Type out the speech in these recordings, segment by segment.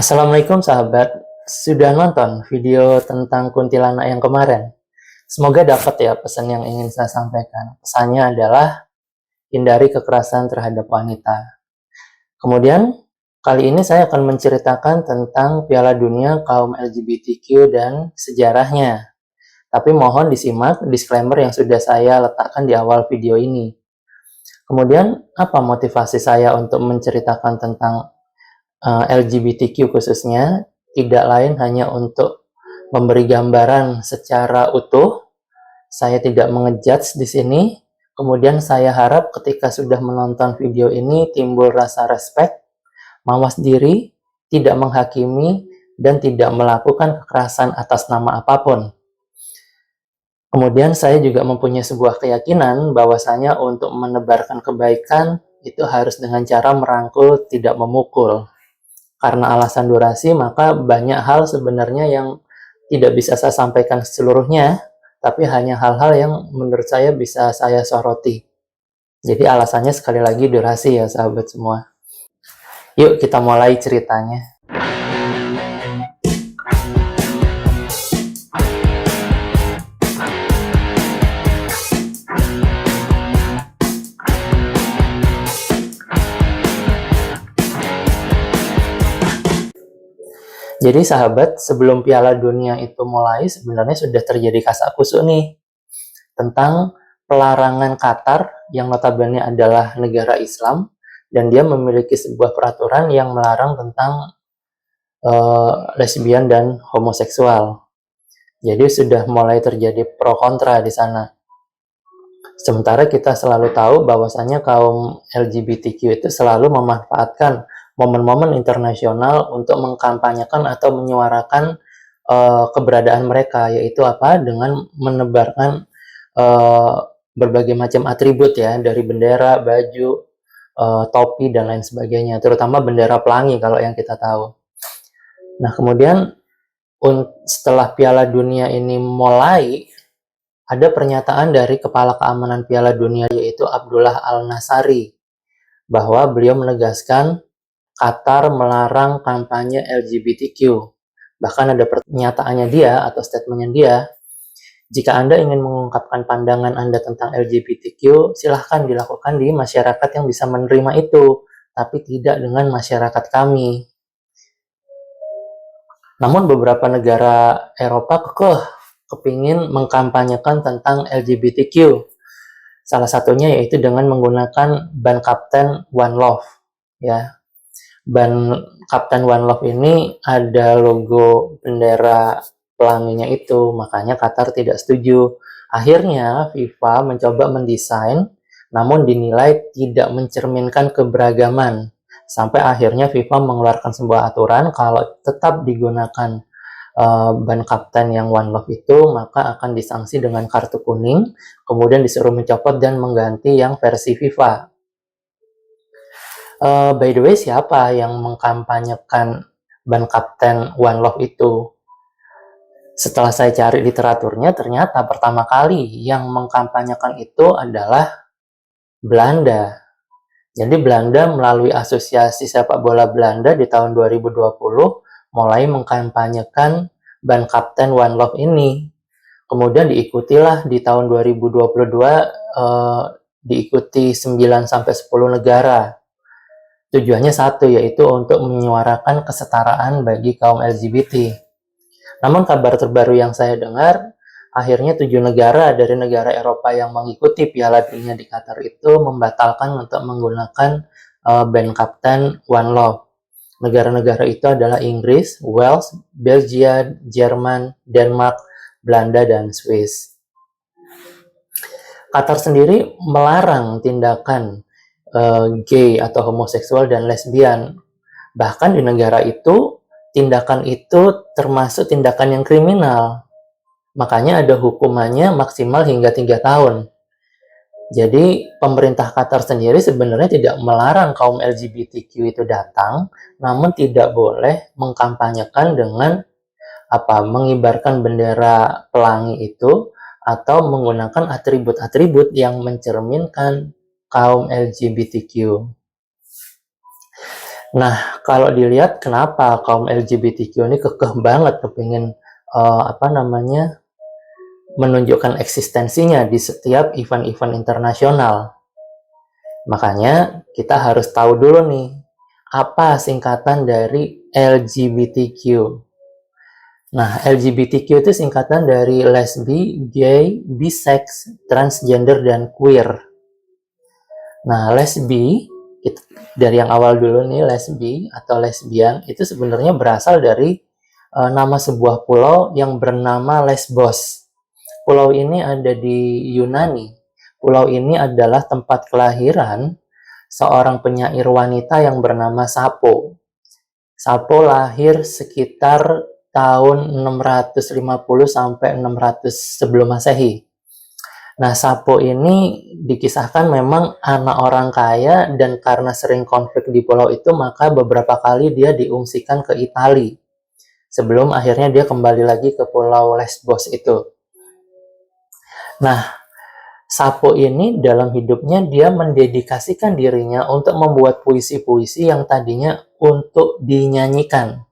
Assalamualaikum sahabat, sudah nonton video tentang kuntilanak yang kemarin? Semoga dapat ya pesan yang ingin saya sampaikan. Pesannya adalah hindari kekerasan terhadap wanita. Kemudian, kali ini saya akan menceritakan tentang Piala Dunia kaum LGBTQ dan sejarahnya. Tapi mohon disimak disclaimer yang sudah saya letakkan di awal video ini. Kemudian, apa motivasi saya untuk menceritakan tentang LGBTQ khususnya? Tidak lain hanya untuk memberi gambaran secara utuh. Saya tidak mengejudge di sini. Kemudian saya harap ketika sudah menonton video ini timbul rasa respect, mawas diri, tidak menghakimi, dan tidak melakukan kekerasan atas nama apapun. Kemudian saya juga mempunyai sebuah keyakinan bahwasanya untuk menebarkan kebaikan itu harus dengan cara merangkul, tidak memukul. Karena alasan durasi, maka banyak hal sebenarnya yang tidak bisa saya sampaikan seluruhnya, tapi hanya hal-hal yang menurut saya bisa saya soroti. Jadi alasannya sekali lagi durasi ya sahabat semua. Yuk kita mulai ceritanya. Jadi sahabat, sebelum Piala Dunia itu mulai, sebenarnya sudah terjadi kasak kusuk nih tentang pelarangan Qatar yang notabene adalah negara Islam, dan dia memiliki sebuah peraturan yang melarang tentang lesbian dan homoseksual. Jadi sudah mulai terjadi pro kontra di sana. Sementara kita selalu tahu bahwasanya kaum LGBTQ itu selalu memanfaatkan momen-momen internasional untuk mengkampanyekan atau menyuarakan keberadaan mereka, yaitu apa? Dengan menebarkan berbagai macam atribut ya, dari bendera, baju, topi, dan lain sebagainya, terutama bendera pelangi kalau yang kita tahu. Nah, kemudian setelah Piala Dunia ini mulai, ada pernyataan dari Kepala Keamanan Piala Dunia yaitu Abdullah Al-Nasari, bahwa beliau menegaskan Qatar melarang kampanye LGBTQ. Bahkan ada pernyataannya dia atau statementnya dia, jika Anda ingin mengungkapkan pandangan Anda tentang LGBTQ, silahkan dilakukan di masyarakat yang bisa menerima itu, tapi tidak dengan masyarakat kami. Namun beberapa negara Eropa kepingin mengkampanyekan tentang LGBTQ. Salah satunya yaitu dengan menggunakan ban Kapten One Love. Ya, ban Kapten One Love ini ada logo bendera pelanginya itu, makanya Qatar tidak setuju. Akhirnya FIFA mencoba mendesain, namun dinilai tidak mencerminkan keberagaman. Sampai akhirnya FIFA mengeluarkan sebuah aturan kalau tetap digunakan ban kapten yang One Love itu, maka akan disanksi dengan kartu kuning, kemudian disuruh mencopot dan mengganti yang versi FIFA. By the way, siapa yang mengkampanyekan ban kapten One Love itu? Setelah saya cari literaturnya, ternyata pertama kali yang mengkampanyekan itu adalah Belanda. Jadi Belanda melalui Asosiasi Sepak Bola Belanda di tahun 2020 mulai mengkampanyekan ban Kapten One Love ini. Kemudian diikutilah di tahun 2022 diikuti 9-10 negara. Tujuannya satu, yaitu untuk menyuarakan kesetaraan bagi kaum LGBT. Namun kabar terbaru yang saya dengar, akhirnya 7 negara dari negara Eropa yang mengikuti Piala Dunia di Qatar itu membatalkan untuk menggunakan ban Kapten One Love. Negara-negara itu adalah Inggris, Wales, Belgia, Jerman, Denmark, Belanda, dan Swiss. Qatar sendiri melarang tindakan gay atau homoseksual dan lesbian. Bahkan di negara itu, tindakan itu termasuk tindakan yang kriminal. Makanya ada hukumannya maksimal hingga 3 tahun. Jadi pemerintah Qatar sendiri sebenarnya tidak melarang kaum LGBTQ itu datang, namun tidak boleh mengkampanyekan dengan mengibarkan bendera pelangi itu atau menggunakan atribut-atribut yang mencerminkan kaum LGBTQ. Nah, kalau dilihat kenapa kaum LGBTQ ini kekeh banget kepingin menunjukkan eksistensinya di setiap event-event internasional. Makanya kita harus tahu dulu nih, apa singkatan dari LGBTQ. Nah, LGBTQ itu singkatan dari lesbi, gay, bisex, transgender, dan queer. Nah, lesbi, dari yang awal dulu nih, lesbi atau lesbian, itu sebenarnya berasal dari nama sebuah pulau yang bernama Lesbos. Pulau ini ada di Yunani. Pulau ini adalah tempat kelahiran seorang penyair wanita yang bernama Sappho. Sappho lahir sekitar tahun 650 sampai 600 sebelum Masehi. Nah, Sappho ini dikisahkan memang anak orang kaya dan karena sering konflik di pulau itu maka beberapa kali dia diungsikan ke Italia sebelum akhirnya dia kembali lagi ke pulau Lesbos itu. Nah, Sappho ini dalam hidupnya dia mendedikasikan dirinya untuk membuat puisi-puisi yang tadinya untuk dinyanyikan.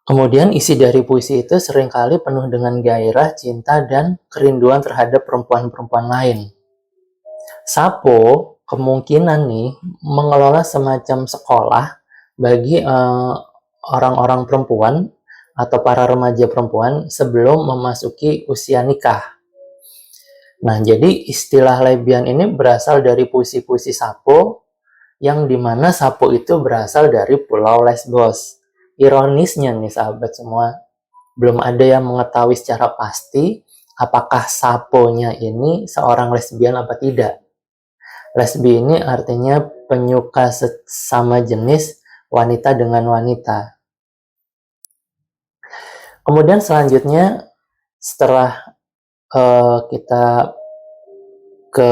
Kemudian isi dari puisi itu seringkali penuh dengan gairah, cinta, dan kerinduan terhadap perempuan-perempuan lain. Sappho kemungkinan nih mengelola semacam sekolah bagi orang-orang perempuan atau para remaja perempuan sebelum memasuki usia nikah. Nah, jadi istilah lesbian ini berasal dari puisi-puisi Sappho, yang dimana Sappho itu berasal dari Pulau Lesbos. Ironisnya nih sahabat semua, belum ada yang mengetahui secara pasti apakah Sappho-nya ini seorang lesbian apa tidak. Lesbi ini artinya penyuka sesama jenis wanita dengan wanita. Kemudian selanjutnya setelah kita ke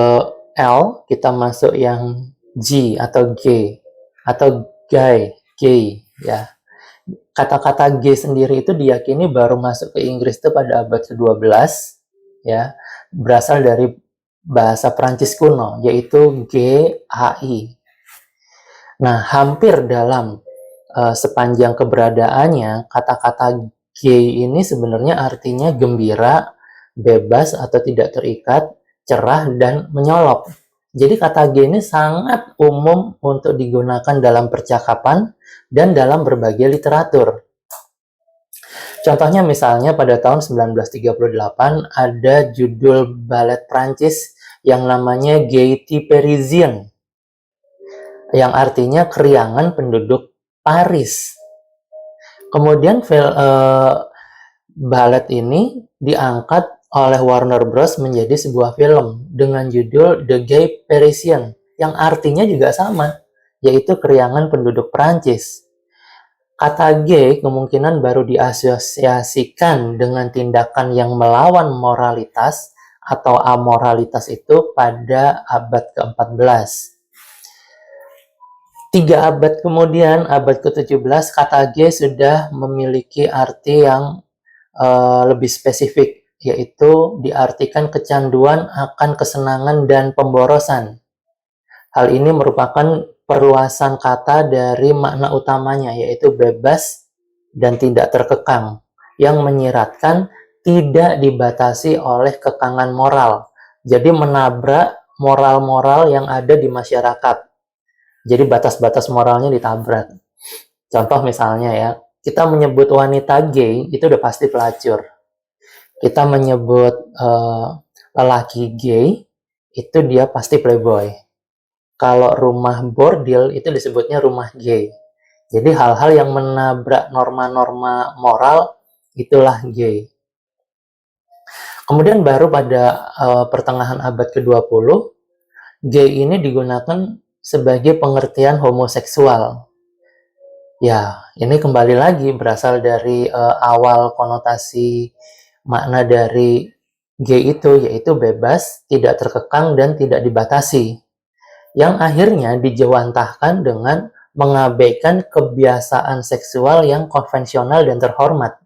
L, kita masuk yang G atau G atau gay ya. Kata-kata gay sendiri itu diyakini baru masuk ke Inggris itu pada abad ke-12 ya, berasal dari bahasa Prancis kuno yaitu GAI. Nah, hampir dalam sepanjang keberadaannya kata-kata gay ini sebenarnya artinya gembira, bebas atau tidak terikat, cerah, dan menyolok. Jadi kata gay ini sangat umum untuk digunakan dalam percakapan dan dalam berbagai literatur. Contohnya misalnya pada tahun 1938 ada judul balet Prancis yang namanya Gaieté Parisienne, yang artinya keriangan penduduk Paris. Kemudian balet ini diangkat oleh Warner Bros menjadi sebuah film dengan judul The Gay Parisian yang artinya juga sama, yaitu keriangan penduduk Prancis. Kata gay kemungkinan baru diasosiasikan dengan tindakan yang melawan moralitas atau amoralitas itu pada abad ke-14. 3 abad kemudian, abad ke-17, kata gay sudah memiliki arti yang lebih spesifik, yaitu diartikan kecanduan akan kesenangan dan pemborosan. Hal ini merupakan perluasan kata dari makna utamanya, yaitu bebas dan tidak terkekang, yang menyiratkan tidak dibatasi oleh kekangan moral. Jadi menabrak moral-moral yang ada di masyarakat. Jadi batas-batas moralnya ditabrak. Contoh misalnya ya, kita menyebut wanita gay itu udah pasti pelacur. Kita menyebut lelaki gay itu dia pasti playboy. Kalau rumah bordil itu disebutnya rumah gay. Jadi hal-hal yang menabrak norma-norma moral itulah gay. Kemudian baru pada pertengahan abad ke-20, gay ini digunakan sebagai pengertian homoseksual. Ya, ini kembali lagi berasal dari awal konotasi makna dari gay itu, yaitu bebas, tidak terkekang, dan tidak dibatasi. Yang akhirnya dijawantahkan dengan mengabaikan kebiasaan seksual yang konvensional dan terhormat.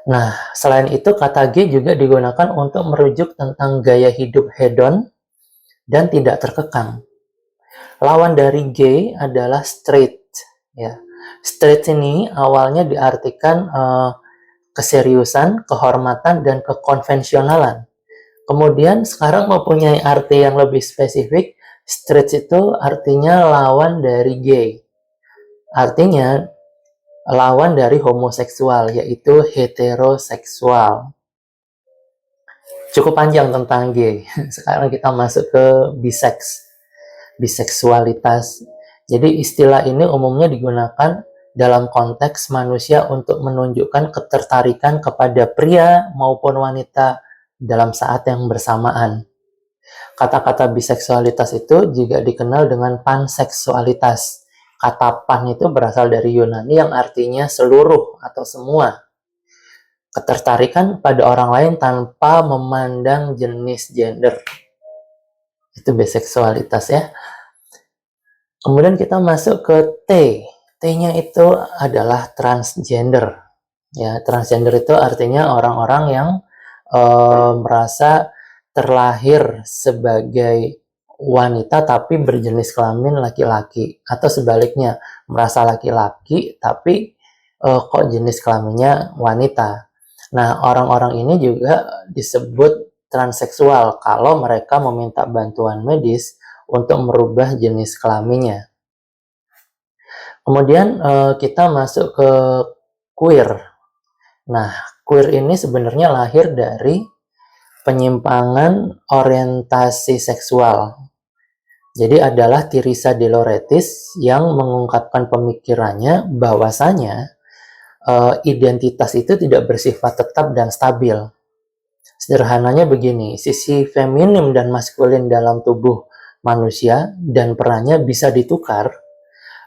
Nah, selain itu kata gay juga digunakan untuk merujuk tentang gaya hidup hedon dan tidak terkekang. Lawan dari gay adalah straight. Ya, straight ini awalnya diartikan keseriusan, kehormatan, dan kekonvensionalan. Kemudian sekarang mempunyai arti yang lebih spesifik. Straight itu artinya lawan dari gay. Artinya lawan dari homoseksual, yaitu heteroseksual. Cukup panjang tentang gay. Sekarang kita masuk ke biseksualitas. Jadi istilah ini umumnya digunakan dalam konteks manusia untuk menunjukkan ketertarikan kepada pria maupun wanita dalam saat yang bersamaan. Kata-kata biseksualitas itu juga dikenal dengan panseksualitas. Kata pan itu berasal dari Yunani yang artinya seluruh atau semua. Ketertarikan pada orang lain tanpa memandang jenis gender. Itu biseksualitas ya. Kemudian kita masuk ke T. T-nya itu adalah transgender. Ya, transgender itu artinya orang-orang yang merasa terlahir sebagai wanita tapi berjenis kelamin laki-laki, atau sebaliknya merasa laki-laki tapi kok jenis kelaminnya wanita. Nah, orang-orang ini juga disebut transseksual kalau mereka meminta bantuan medis untuk merubah jenis kelaminnya. Kemudian kita masuk ke queer. Nah, queer ini sebenarnya lahir dari penyimpangan orientasi seksual. Jadi adalah Tiresa de Lauretis yang mengungkapkan pemikirannya bahwasanya identitas itu tidak bersifat tetap dan stabil. Sederhananya begini, sisi feminim dan maskulin dalam tubuh manusia dan perannya bisa ditukar,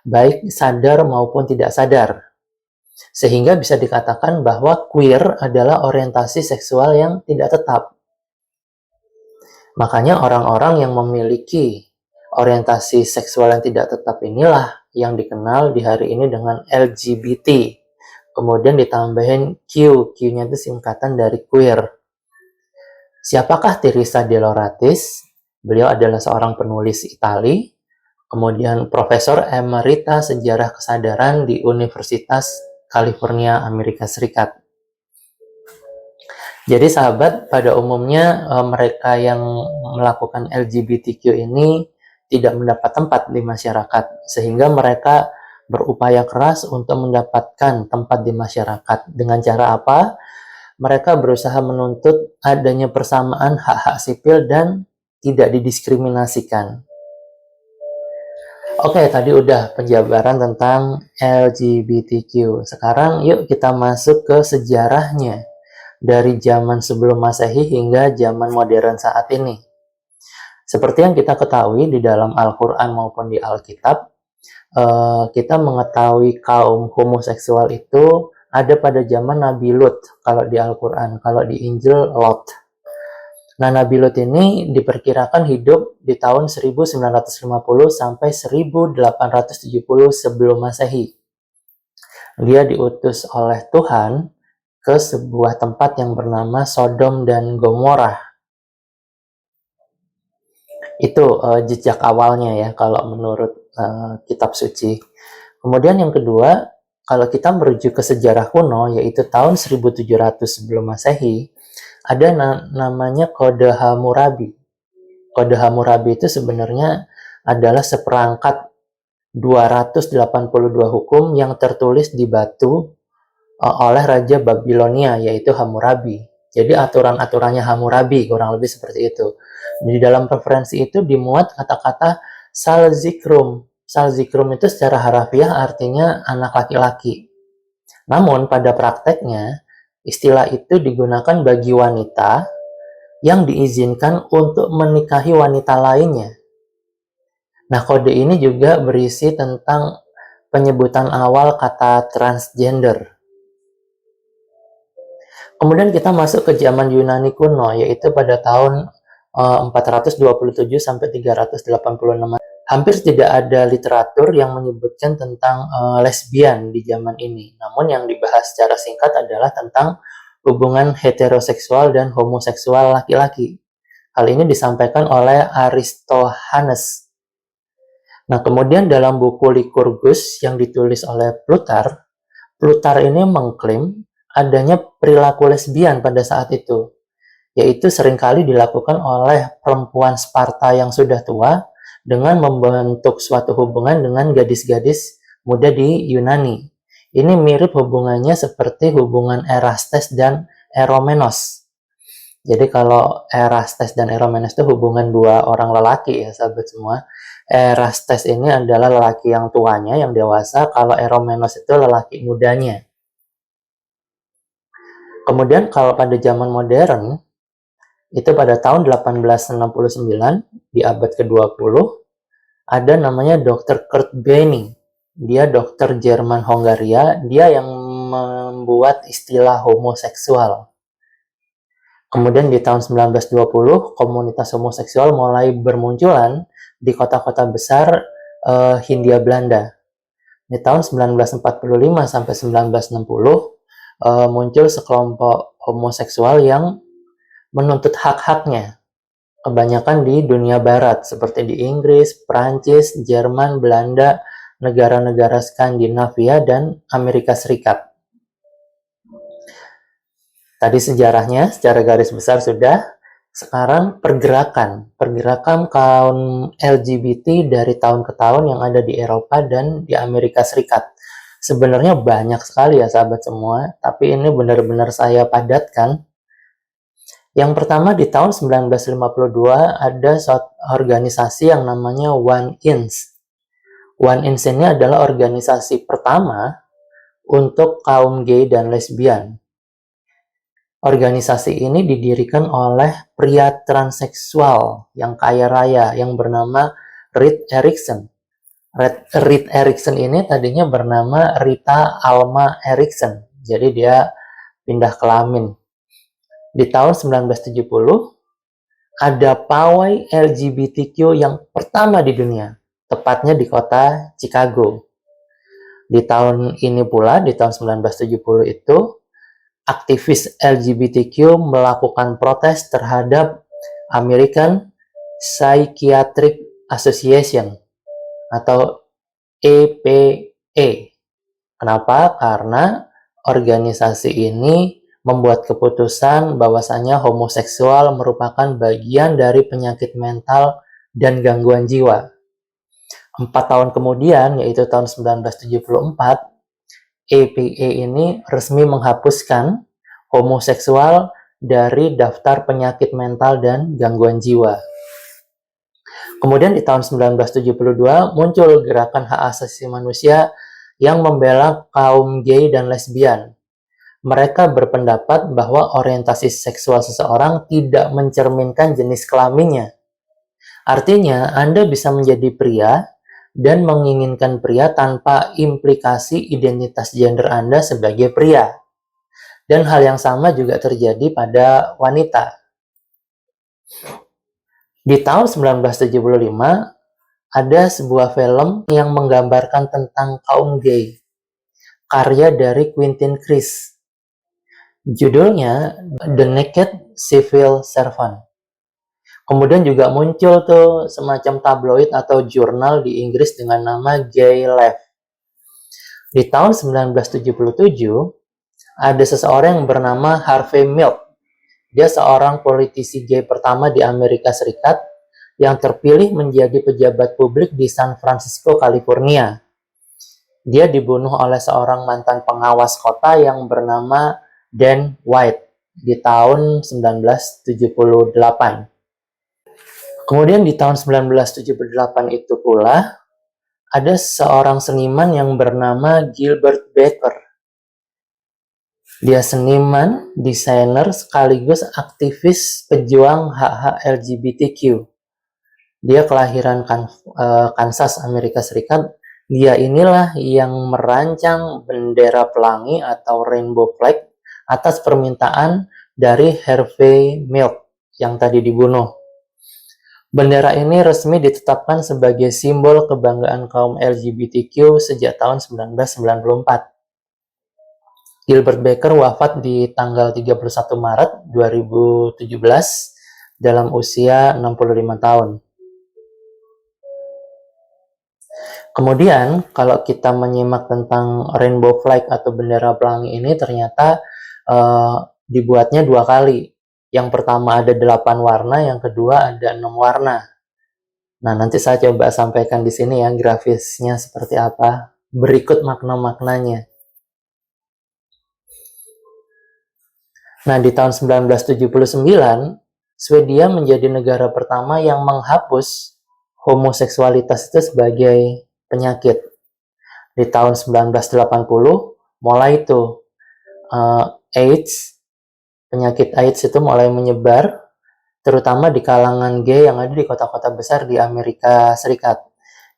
baik sadar maupun tidak sadar. Sehingga bisa dikatakan bahwa queer adalah orientasi seksual yang tidak tetap. Makanya orang-orang yang memiliki orientasi seksual yang tidak tetap inilah yang dikenal di hari ini dengan LGBT. Kemudian ditambahin Q, Q-nya itu singkatan dari queer. Siapakah Tiresa de Lauretis? Beliau adalah seorang penulis Itali, kemudian Profesor Emerita Sejarah Kesadaran di Universitas California, Amerika Serikat. Jadi sahabat, pada umumnya mereka yang melakukan LGBTQ ini tidak mendapat tempat di masyarakat, sehingga mereka berupaya keras untuk mendapatkan tempat di masyarakat. Dengan cara apa? Mereka berusaha menuntut adanya persamaan hak-hak sipil dan tidak didiskriminasikan. Oke, tadi udah penjabaran tentang LGBTQ. Sekarang yuk kita masuk ke sejarahnya. Dari zaman sebelum Masehi hingga zaman modern saat ini. Seperti yang kita ketahui di dalam Al-Quran maupun di Alkitab, kita mengetahui kaum homoseksual itu ada pada zaman Nabi Lut kalau di Al-Quran, kalau di Injil Lot. Nah, Nabi Lut ini diperkirakan hidup di tahun 1950 sampai 1870 sebelum Masehi. Dia diutus oleh Tuhan ke sebuah tempat yang bernama Sodom dan Gomorrah. Itu jejak awalnya ya kalau menurut kitab suci. Kemudian yang kedua, kalau kita merujuk ke sejarah kuno yaitu tahun 1700 sebelum Masehi, ada namanya Kode Hammurabi. Kode Hammurabi itu sebenarnya adalah seperangkat 282 hukum yang tertulis di batu oleh Raja Babilonia yaitu Hammurabi. Jadi aturan-aturannya Hammurabi kurang lebih seperti itu. Di dalam referensi itu dimuat kata-kata Salzikrum. Salzikrum itu secara harafiah artinya anak laki-laki. Namun pada prakteknya istilah itu digunakan bagi wanita yang diizinkan untuk menikahi wanita lainnya. Nah, kode ini juga berisi tentang penyebutan awal kata transgender. Kemudian kita masuk ke zaman Yunani kuno, yaitu pada tahun 427 sampai 386. Hampir tidak ada literatur yang menyebutkan tentang lesbian di zaman ini. Namun yang dibahas secara singkat adalah tentang hubungan heteroseksual dan homoseksual laki-laki. Hal ini disampaikan oleh Aristohanes. Nah, kemudian dalam buku Lycurgus yang ditulis oleh Plutar ini mengklaim adanya perilaku lesbian pada saat itu, yaitu seringkali dilakukan oleh perempuan Sparta yang sudah tua dengan membentuk suatu hubungan dengan gadis-gadis muda di Yunani. Ini mirip hubungannya seperti hubungan Erastes dan Eromenos. Jadi kalau Erastes dan Eromenos itu hubungan dua orang lelaki ya sahabat semua. Erastes ini adalah lelaki yang tuanya, yang dewasa, kalau Eromenos itu lelaki mudanya. Kemudian kalau pada zaman modern, itu pada tahun 1869, di abad ke-20, ada namanya Dr. Kurt Benning. Dia dokter Jerman Hongaria, dia yang membuat istilah homoseksual. Kemudian di tahun 1920, komunitas homoseksual mulai bermunculan di kota-kota besar Hindia Belanda. Di tahun 1945 sampai 1960, muncul sekelompok homoseksual yang menuntut hak-haknya. Kebanyakan di dunia barat, seperti di Inggris, Prancis, Jerman, Belanda, negara-negara Skandinavia, dan Amerika Serikat. Tadi sejarahnya, secara garis besar sudah. Sekarang pergerakan kaum LGBT dari tahun ke tahun yang ada di Eropa dan di Amerika Serikat. Sebenarnya banyak sekali ya sahabat semua, tapi ini benar-benar saya padatkan. Yang pertama di tahun 1952 ada suatu organisasi yang namanya One Inch. One Inch ini adalah organisasi pertama untuk kaum gay dan lesbian. Organisasi ini didirikan oleh pria transseksual yang kaya raya yang bernama Reed Erikson. Reed Erikson ini tadinya bernama Rita Alma Erikson. Jadi dia pindah kelamin. Di tahun 1970, ada pawai LGBTQ yang pertama di dunia, tepatnya di kota Chicago. Di tahun ini pula, di tahun 1970 itu, aktivis LGBTQ melakukan protes terhadap American Psychiatric Association atau APA. Kenapa? Karena organisasi ini membuat keputusan bahwasanya homoseksual merupakan bagian dari penyakit mental dan gangguan jiwa. 4 tahun kemudian, yaitu tahun 1974, APA ini resmi menghapuskan homoseksual dari daftar penyakit mental dan gangguan jiwa. Kemudian di tahun 1972 muncul gerakan hak asasi manusia yang membela kaum gay dan lesbian. Mereka berpendapat bahwa orientasi seksual seseorang tidak mencerminkan jenis kelaminnya. Artinya, Anda bisa menjadi pria dan menginginkan pria tanpa implikasi identitas gender Anda sebagai pria. Dan hal yang sama juga terjadi pada wanita. Di tahun 1975, ada sebuah film yang menggambarkan tentang kaum gay, karya dari Quentin Crise. Judulnya The Naked Civil Servant. Kemudian juga muncul tuh semacam tabloid atau jurnal di Inggris dengan nama Gay Life. Di tahun 1977, ada seseorang yang bernama Harvey Milk. Dia seorang politisi gay pertama di Amerika Serikat yang terpilih menjadi pejabat publik di San Francisco, California. Dia dibunuh oleh seorang mantan pengawas kota yang bernama Dan White di tahun 1978. Kemudian di tahun 1978 itu pula ada seorang seniman yang bernama Gilbert Baker. Dia seniman, desainer, sekaligus aktivis pejuang hak-hak LGBTQ. Dia kelahiran Kansas, Amerika Serikat. Dia inilah yang merancang bendera pelangi atau rainbow flag atas permintaan dari Harvey Milk yang tadi dibunuh. Bendera ini resmi ditetapkan sebagai simbol kebanggaan kaum LGBTQ sejak tahun 1994. Gilbert Baker wafat di tanggal 31 Maret 2017 dalam usia 65 tahun. Kemudian, kalau kita menyimak tentang rainbow flag atau bendera pelangi ini, ternyata dibuatnya 2 kali. Yang pertama ada 8 warna, yang kedua ada 6 warna. Nah, nanti saya coba sampaikan di sini ya grafisnya seperti apa. Berikut makna-maknanya. Nah, di tahun 1979, Swedia menjadi negara pertama yang menghapus homoseksualitas itu sebagai penyakit. Di tahun 1980, mulai itu AIDS, penyakit AIDS itu mulai menyebar, terutama di kalangan gay yang ada di kota-kota besar di Amerika Serikat.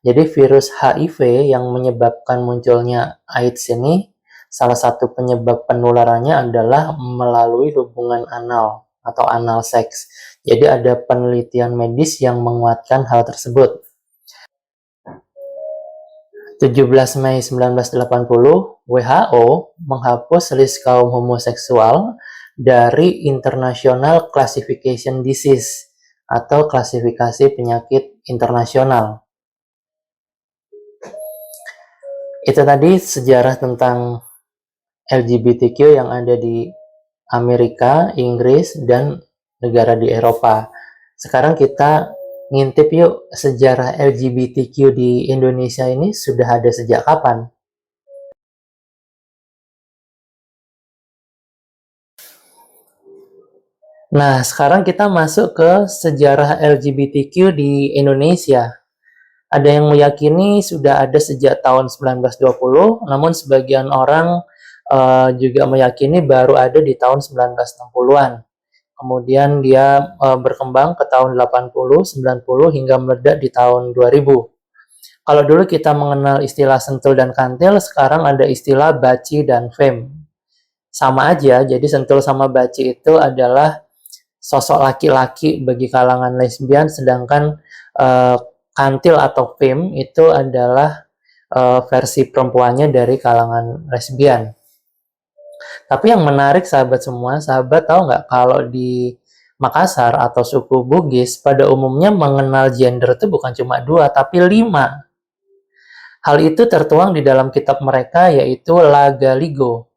Jadi virus HIV yang menyebabkan munculnya AIDS ini, salah satu penyebab penularannya adalah melalui hubungan anal atau anal seks. Jadi ada penelitian medis yang menguatkan hal tersebut. 17 Mei 1980, WHO menghapus list kaum homoseksual dari International Classification Disease atau klasifikasi penyakit internasional. Itu tadi sejarah tentang LGBTQ yang ada di Amerika, Inggris, dan negara di Eropa. Sekarang kita ngintip yuk, sejarah LGBTQ di Indonesia ini sudah ada sejak kapan? Nah, sekarang kita masuk ke sejarah LGBTQ di Indonesia. Ada yang meyakini sudah ada sejak tahun 1920, namun sebagian orang juga meyakini baru ada di tahun 1960-an. Kemudian dia berkembang ke tahun 80, 90 hingga meledak di tahun 2000. Kalau dulu kita mengenal istilah sentul dan kantil, sekarang ada istilah baci dan fem. Sama aja, jadi sentul sama baci itu adalah sosok laki-laki bagi kalangan lesbian, sedangkan kantil atau fem itu adalah versi perempuannya dari kalangan lesbian. Tapi yang menarik sahabat semua, sahabat tahu nggak kalau di Makassar atau suku Bugis pada umumnya mengenal gender itu bukan cuma 2, tapi 5. Hal itu tertuang di dalam kitab mereka yaitu Lagaligo.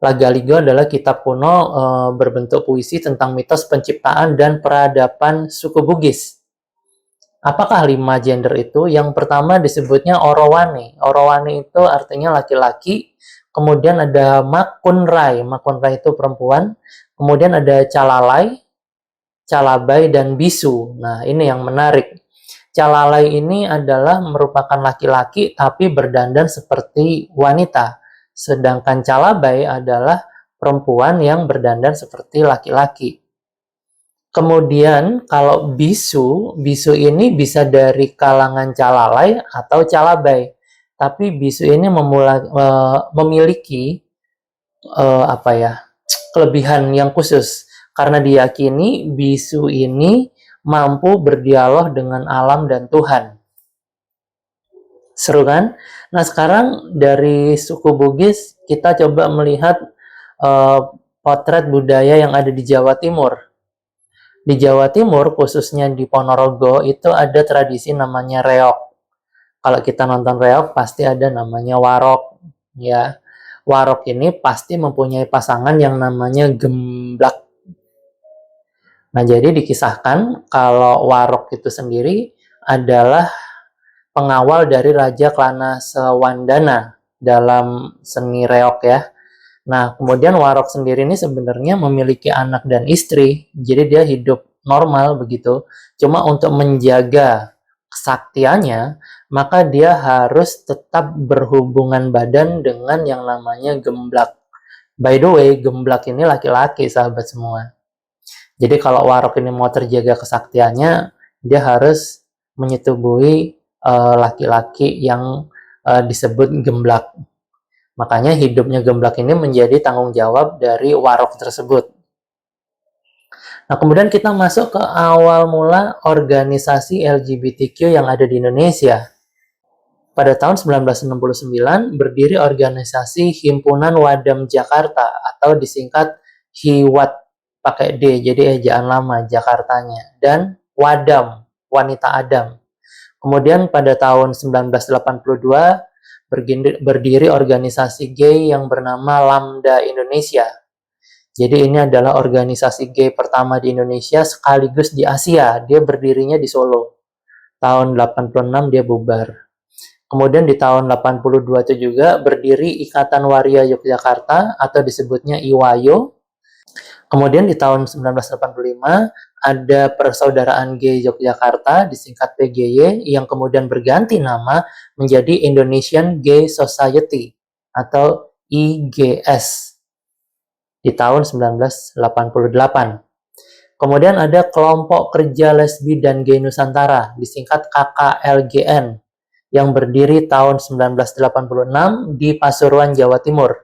Lagaligo adalah kitab kuno berbentuk puisi tentang mitos penciptaan dan peradaban suku Bugis. Apakah 5 gender itu? Yang pertama disebutnya Orowane. Orowane itu artinya laki-laki. Kemudian ada Makunrai. Makunrai itu perempuan. Kemudian ada Calalai, Calabai, dan Bisu. Nah, ini yang menarik. Calalai ini adalah merupakan laki-laki tapi berdandan seperti wanita. Sedangkan Calabai adalah perempuan yang berdandan seperti laki-laki. Kemudian kalau bisu, bisu ini bisa dari kalangan calalai atau calabai. Tapi bisu ini memiliki kelebihan yang khusus karena diyakini bisu ini mampu berdialog dengan alam dan Tuhan. Seru kan? Nah, sekarang dari suku Bugis kita coba melihat potret budaya yang ada di Jawa Timur. Di Jawa Timur, khususnya di Ponorogo, itu ada tradisi namanya reog. Kalau kita nonton reog, pasti ada namanya warok. Ya, warok ini pasti mempunyai pasangan yang namanya gemblak. Nah, jadi dikisahkan kalau warok itu sendiri adalah pengawal dari Raja Klana Sewandana dalam seni reog ya. Nah, kemudian Warok sendiri ini sebenarnya memiliki anak dan istri, jadi dia hidup normal begitu. Cuma untuk menjaga kesaktiannya, maka dia harus tetap berhubungan badan dengan yang namanya gemblak. By the way, gemblak ini laki-laki, sahabat semua. Jadi kalau Warok ini mau terjaga kesaktiannya, dia harus menyetubuhi laki-laki yang disebut gemblak. Makanya hidupnya gemblak ini menjadi tanggung jawab dari warok tersebut. Nah, kemudian kita masuk ke awal mula organisasi LGBTQ yang ada di Indonesia. Pada tahun 1969 berdiri organisasi Himpunan Wadam Jakarta atau disingkat HIWAT pakai D, jadi ejaan lama Jakartanya, dan Wadam, wanita Adam. Kemudian pada tahun 1982 berdiri organisasi gay yang bernama Lambda Indonesia. Jadi ini adalah organisasi gay pertama di Indonesia sekaligus di Asia. Dia berdirinya di Solo. Tahun 86 dia bubar. Kemudian di tahun 82 itu juga berdiri Ikatan Waria Yogyakarta atau disebutnya IWAYO. Kemudian di tahun 1985 ada Persaudaraan Gay Yogyakarta disingkat PGY yang kemudian berganti nama menjadi Indonesian Gay Society atau IGS di tahun 1988. Kemudian ada Kelompok Kerja Lesbi dan Gay Nusantara disingkat KKLGN yang berdiri tahun 1986 di Pasuruan, Jawa Timur.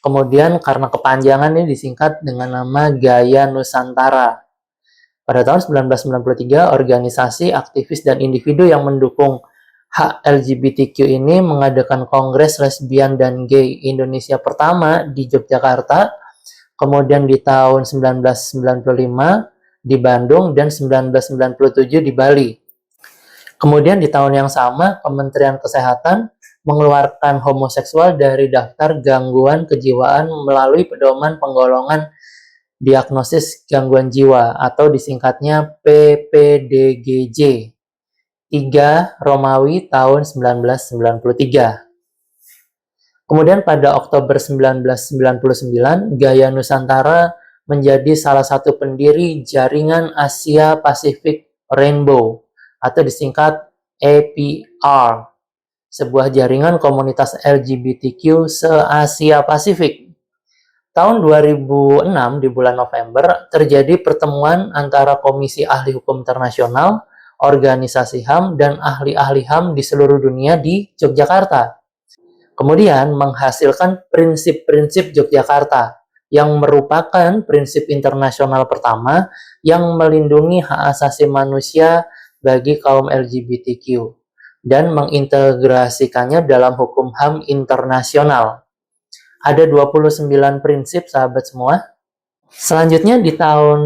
Kemudian karena kepanjangan ini disingkat dengan nama Gaya Nusantara. Pada tahun 1993, organisasi, aktivis, dan individu yang mendukung hak LGBTQ ini mengadakan Kongres Lesbian dan Gay Indonesia pertama di Yogyakarta, kemudian di tahun 1995 di Bandung, dan 1997 di Bali. Kemudian di tahun yang sama, Kementerian Kesehatan mengeluarkan homoseksual dari daftar gangguan kejiwaan melalui pedoman penggolongan diagnosis gangguan jiwa atau disingkatnya PPDGJ 3 Romawi tahun 1993. Kemudian pada Oktober 1999, Gaya Nusantara menjadi salah satu pendiri Jaringan Asia Pacific Rainbow atau disingkat APR, sebuah jaringan komunitas LGBTQ se-Asia Pasifik. Tahun 2006 di bulan November terjadi pertemuan antara Komisi Ahli Hukum Internasional, organisasi HAM, dan ahli-ahli HAM di seluruh dunia di Yogyakarta. Kemudian menghasilkan prinsip-prinsip Yogyakarta yang merupakan prinsip internasional pertama yang melindungi hak asasi manusia bagi kaum LGBTQ dan mengintegrasikannya dalam hukum HAM internasional. Ada 29 prinsip, sahabat semua. Selanjutnya di tahun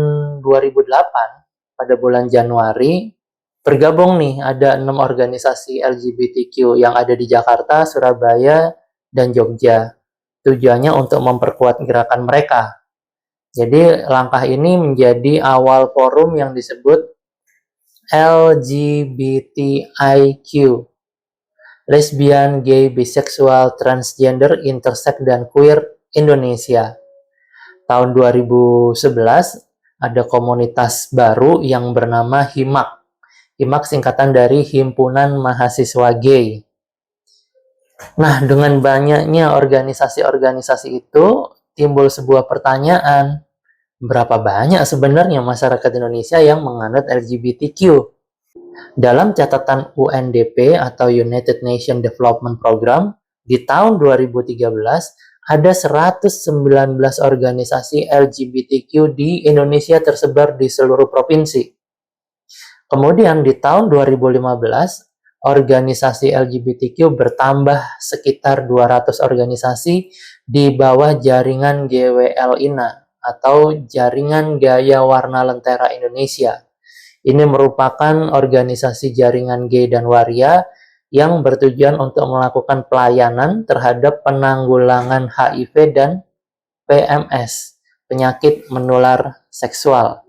2008, pada bulan Januari, bergabung nih, ada 6 organisasi LGBTQ yang ada di Jakarta, Surabaya, dan Jogja. Tujuannya untuk memperkuat gerakan mereka. Jadi langkah ini menjadi awal forum yang disebut LGBTIQ, Lesbian, Gay, Bisexual, Transgender, Intersex, dan Queer Indonesia. Tahun 2011 ada komunitas baru yang bernama HIMAK. HIMAK singkatan dari Himpunan Mahasiswa Gay. Nah, dengan banyaknya organisasi-organisasi itu, timbul sebuah pertanyaan, berapa banyak sebenarnya masyarakat Indonesia yang menganut LGBTQ? Dalam catatan UNDP atau United Nations Development Program, di tahun 2013 ada 119 organisasi LGBTQ di Indonesia tersebar di seluruh provinsi. Kemudian di tahun 2015, organisasi LGBTQ bertambah sekitar 200 organisasi di bawah jaringan GWL-INA atau Jaringan Gaya Warna Lentera Indonesia. Ini merupakan organisasi jaringan gay dan waria yang bertujuan untuk melakukan pelayanan terhadap penanggulangan HIV dan PMS, penyakit menular seksual.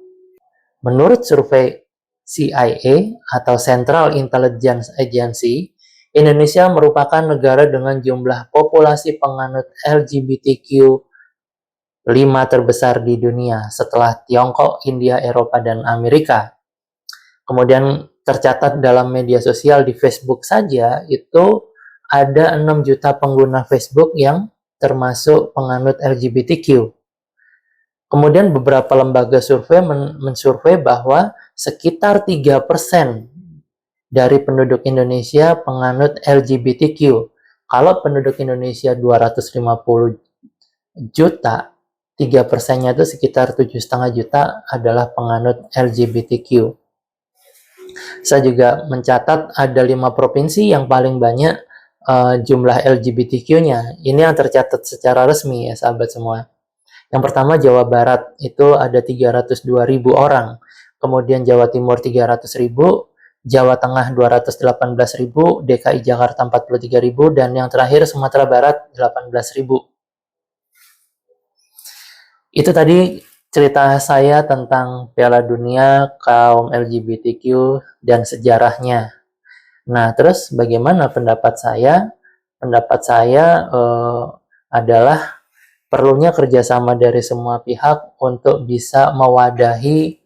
Menurut survei CIA atau Central Intelligence Agency, Indonesia merupakan negara dengan jumlah populasi penganut LGBTQ 5 terbesar di dunia setelah Tiongkok, India, Eropa, dan Amerika. Kemudian tercatat dalam media sosial di Facebook saja itu ada 6 juta pengguna Facebook yang termasuk penganut LGBTQ. Kemudian beberapa lembaga survei mensurvei bahwa sekitar 3% dari penduduk Indonesia penganut LGBTQ. Kalau penduduk Indonesia 250 juta, 3%-nya itu sekitar 7,5 juta adalah penganut LGBTQ. Saya juga mencatat ada 5 provinsi yang paling banyak jumlah LGBTQ-nya. Ini yang tercatat secara resmi ya sahabat semua. Yang pertama Jawa Barat, itu ada 302.000 orang. Kemudian Jawa Timur 300.000, Jawa Tengah 218.000, DKI Jakarta 43.000, dan yang terakhir Sumatera Barat 18.000. Itu tadi cerita saya tentang Piala Dunia kaum LGBTQ dan sejarahnya. Nah, terus bagaimana pendapat saya? Pendapat saya adalah perlunya kerjasama dari semua pihak untuk bisa mewadahi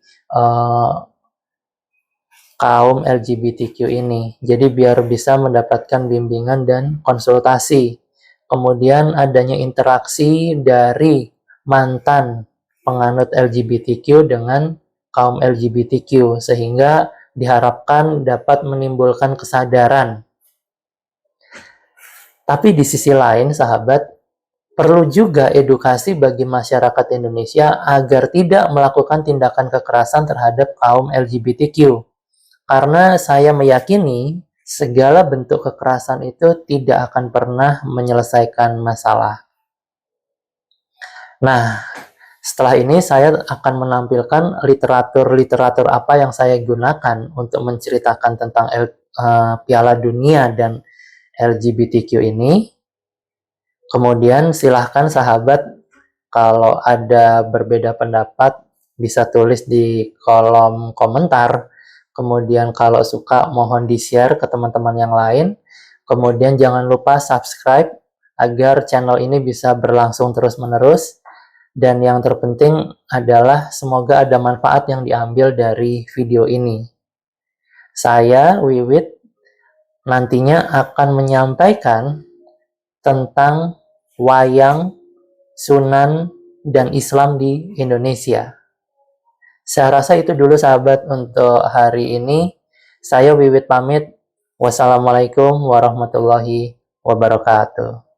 kaum LGBTQ ini. Jadi biar bisa mendapatkan bimbingan dan konsultasi. Kemudian adanya interaksi dari mantan penganut LGBTQ dengan kaum LGBTQ sehingga diharapkan dapat menimbulkan kesadaran. Tapi di sisi lain, sahabat, perlu juga edukasi bagi masyarakat Indonesia agar tidak melakukan tindakan kekerasan terhadap kaum LGBTQ. Karena saya meyakini segala bentuk kekerasan itu tidak akan pernah menyelesaikan masalah. Nah, setelah ini saya akan menampilkan literatur apa yang saya gunakan untuk menceritakan tentang Piala Dunia dan LGBTQ ini. Kemudian silahkan sahabat, kalau ada berbeda pendapat bisa tulis di kolom komentar. Kemudian kalau suka mohon di-share ke teman-teman yang lain. Kemudian jangan lupa subscribe agar channel ini bisa berlangsung terus-menerus. Dan yang terpenting adalah semoga ada manfaat yang diambil dari video ini. Saya, Wiwit, nantinya akan menyampaikan tentang wayang, Sunan, dan Islam di Indonesia. Saya rasa itu dulu sahabat untuk hari ini. Saya Wiwit pamit. Wassalamualaikum warahmatullahi wabarakatuh.